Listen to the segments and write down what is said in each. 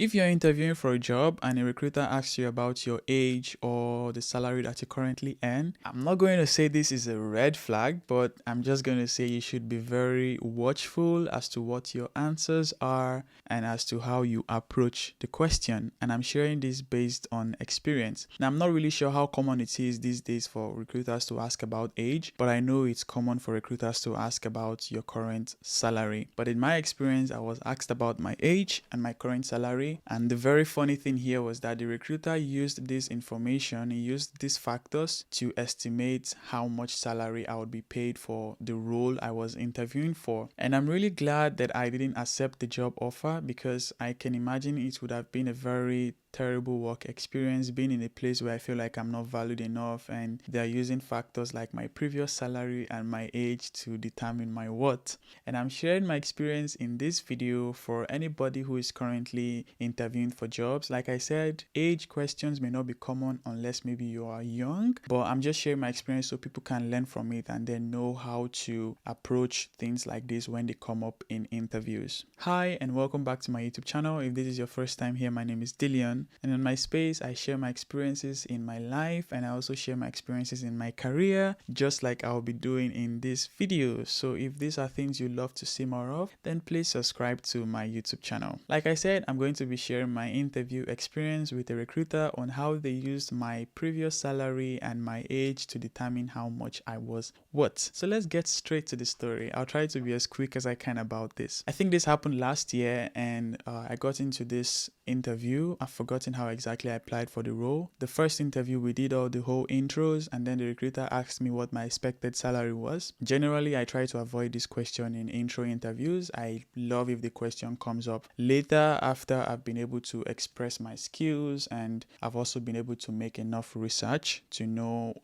If you're interviewing for a job and a recruiter asks you about your age or the salary that you currently earn, I'm not going to say this is a red flag, but I'm just going to say you should be very watchful as to what your answers are and as to how you approach the question. And I'm sharing this based on experience. Now, I'm not really sure how common it is these days for recruiters to ask about age, but I know it's common for recruiters to ask about your current salary. But in my experience, I was asked about my age and my current salary. And the very funny thing here was that the recruiter used this information, he used these factors to estimate how much salary I would be paid for the role I was interviewing for. And I'm really glad that I didn't accept the job offer, because I can imagine it would have been a very terrible work experience being in a place where I feel like I'm not valued enough and they're using factors like my previous salary and my age to determine my worth. And I'm sharing my experience in this video for anybody who is currently interviewing for jobs. Like I said, age questions may not be common unless maybe you are young, but I'm just sharing my experience so people can learn from it and then know how to approach things like this when they come up in interviews. Hi and welcome back to my YouTube channel. If this is your first time here, my name is Dillion, and in my space I share my experiences in my life and I also share my experiences in my career, just like I'll be doing in this video. So if these are things you love to see more of, then please subscribe to my YouTube channel. Like I said, I'm going to be sharing my interview experience with a recruiter on how they used my previous salary and my age to determine how much I was worth. So let's get straight to the story. I'll try to be as quick as I can about this. I think this happened last year and I got into this interview. I've forgotten how exactly I applied for the role. The first interview, we did all the whole intros and then the recruiter asked me what my expected salary was. Generally, I try to avoid this question in intro interviews. I love if the question comes up later after I've been able to express my skills and I've also been able to make enough research to know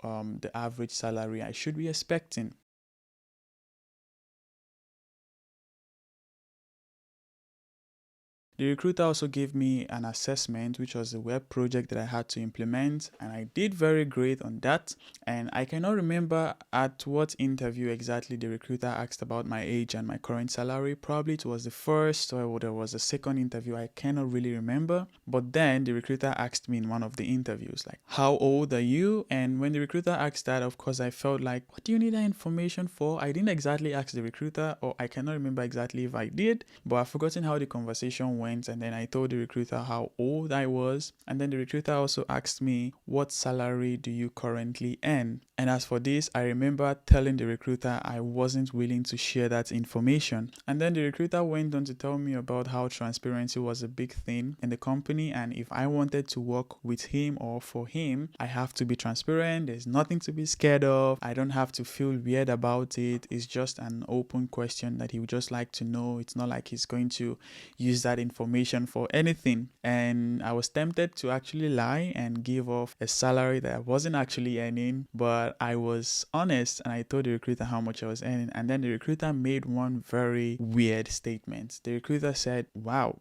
the average salary I should be expecting. The recruiter also gave me an assessment, which was a web project that I had to implement, and I did very great on that. And I cannot remember at what interview exactly the recruiter asked about my age and my current salary. Probably it was the first or there was a second interview. I cannot really remember. But then the recruiter asked me in one of the interviews, like, how old are you? And when the recruiter asked that, of course, I felt like, what do you need that information for? I didn't exactly ask the recruiter, or I cannot remember exactly if I did, but I've forgotten how the conversation went. And then I told the recruiter how old I was, and then the recruiter also asked me, what salary do you currently earn? And as for this, I remember telling the recruiter I wasn't willing to share that information. And then the recruiter went on to tell me about how transparency was a big thing in the company, and if I wanted to work with him or for him, I have to be transparent. There's nothing to be scared of. I don't have to feel weird about it. It's just an open question that he would just like to know. It's not like he's going to use that information for anything. And I was tempted to actually lie and give off a salary that I wasn't actually earning, but I was honest and I told the recruiter how much I was earning. And then the recruiter made one very weird statement. The recruiter said, wow,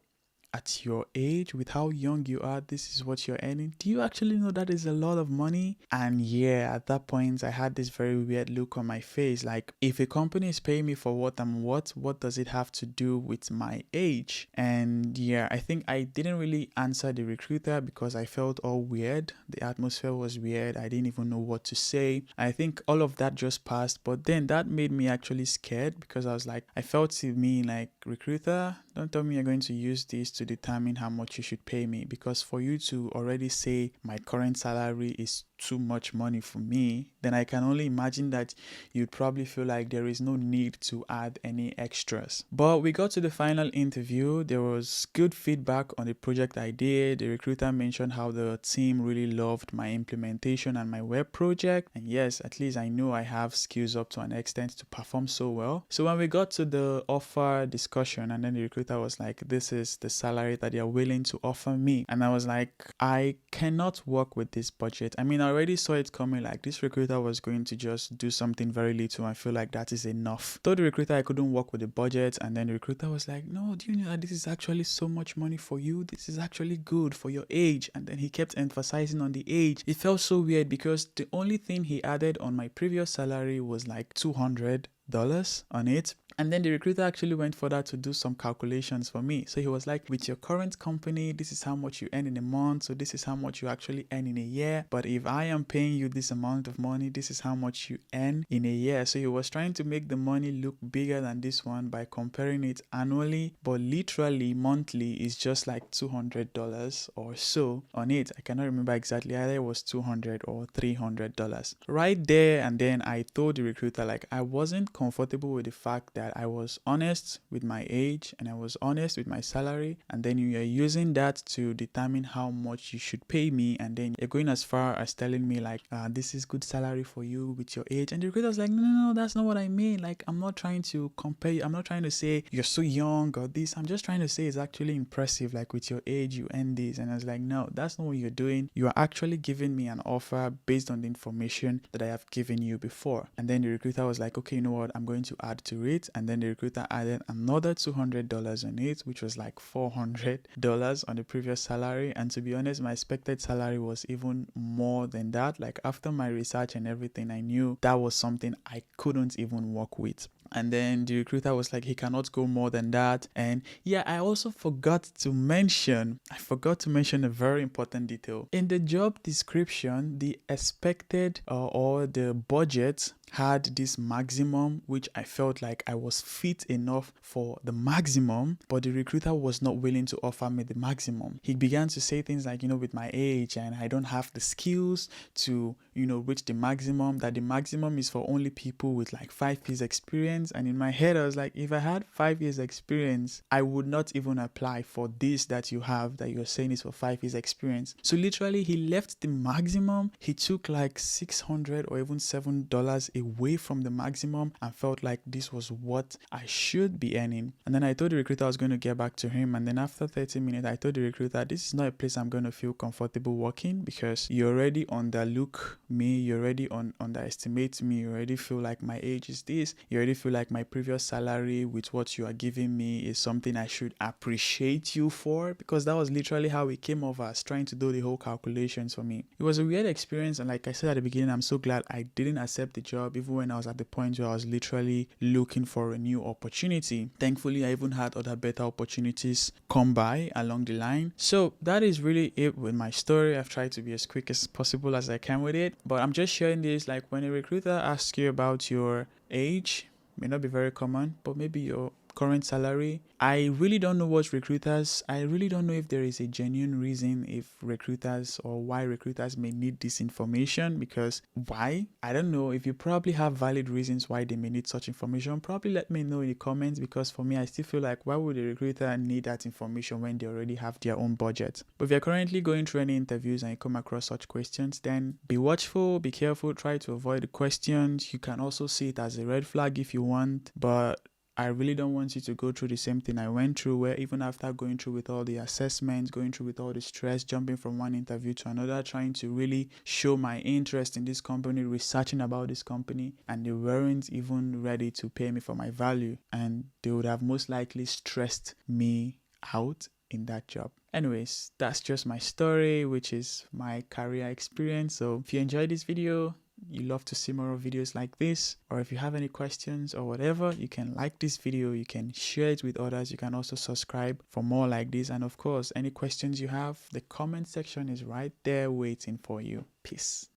at your age, with how young you are, this is what you're earning. Do you actually know that is a lot of money? And yeah, at that point, I had this very weird look on my face. Like, if a company is paying me for what I'm worth, what does it have to do with my age? And yeah, I think I didn't really answer the recruiter because I felt all weird. The atmosphere was weird. I didn't even know what to say. I think all of that just passed. But then that made me actually scared, because I was like, I felt to me like, recruiter, don't tell me you're going to use this to determine how much you should pay me, because for you to already say my current salary is too much money for me, then I can only imagine that you'd probably feel like there is no need to add any extras. But we got to the final interview. There was good feedback on the project I did. The recruiter mentioned how the team really loved my implementation and my web project, and yes, at least I knew I have skills up to an extent to perform so well. So when we got to the offer discussion, and then the recruiter was like, this is the salary that they're willing to offer me, and I was like, I cannot work with this budget. I mean, I already saw it coming, like this recruiter was going to just do something very little. I feel like that is enough. Told the recruiter I couldn't work with the budget, and then the recruiter was like, no, do you know that this is actually so much money for you? This is actually good for your age. And then he kept emphasizing on the age. It felt so weird because the only thing he added on my previous salary was like $200 on it, And then the recruiter actually went further to do some calculations for me. So he was like, with your current company, this is how much you earn in a month. So this is how much you actually earn in a year. But if I am paying you this amount of money, this is how much you earn in a year. So he was trying to make the money look bigger than this one by comparing it annually, but literally monthly is just like $200 or so on it. I cannot remember exactly, either it was $200 or $300. Right there and then I told the recruiter like I wasn't comfortable with the fact that I was honest with my age and I was honest with my salary, and then you are using that to determine how much you should pay me, and then you're going as far as telling me like this is good salary for you with your age. And the recruiter was like, no, that's not what I mean. Like, I'm not trying to compare you. I'm not trying to say you're so young or this. I'm just trying to say it's actually impressive, like with your age you earn this. And I was like, no, that's not what you're doing. You are actually giving me an offer based on the information that I have given you before. And then the recruiter was like, okay, you know what, I'm going to add to it. And then the recruiter added another $200 on it, which was like $400 on the previous salary. And to be honest, my expected salary was even more than that. Like, after my research and everything, I knew that was something I couldn't even work with. And then the recruiter was like, he cannot go more than that. And yeah, I also forgot to mention a very important detail. In the job description, the expected or the budget had this maximum, which I felt like I was fit enough for the maximum, but the recruiter was not willing to offer me the maximum. He began to say things like, with my age and I don't have the skills to, reach the maximum, that the maximum is for only people with like 5 years experience. And in my head, I was like, if I had 5 years experience, I would not even apply for this that you have, that you're saying is for 5 years experience. So literally he left the maximum. He took like $600 or even $7 away from the maximum and felt like this was what I should be earning. And then I told the recruiter I was going to get back to him. And then after 30 minutes, I told the recruiter, this is not a place I'm going to feel comfortable working, because you already underlook me, you already underestimate me, you already feel like my age is this, you already feel like my previous salary with what you are giving me is something I should appreciate you for, because that was literally how it came over, as trying to do the whole calculations for me. It was a weird experience, and like I said at the beginning, I'm so glad I didn't accept the job, even when I was at the point where I was literally looking for a new opportunity. Thankfully, I even had other better opportunities come by along the line. So that is really it with my story. I've tried to be as quick as possible as I can with it, but I'm just sharing this, like when a recruiter asks you about your age, may not be very common, but maybe your current salary. I really don't know I really don't know if there is a genuine reason if recruiters, or why recruiters may need this information, because why? I don't know. If you probably have valid reasons why they may need such information, probably let me know in the comments, because for me, I still feel like, why would a recruiter need that information when they already have their own budget? But if you're currently going through any interviews and you come across such questions, then be watchful, be careful, try to avoid the questions. You can also see it as a red flag if you want, but I really don't want you to go through the same thing I went through, where even after going through with all the assessments, going through with all the stress, jumping from one interview to another, trying to really show my interest in this company, researching about this company, and they weren't even ready to pay me for my value, and they would have most likely stressed me out in that job. Anyways, that's just my story, which is my career experience. So if you enjoyed this video, you love to see more of videos like this, or if you have any questions or whatever, you can like this video, you can share it with others, you can also subscribe for more like this. And of course, any questions you have, the comment section is right there waiting for you. Peace.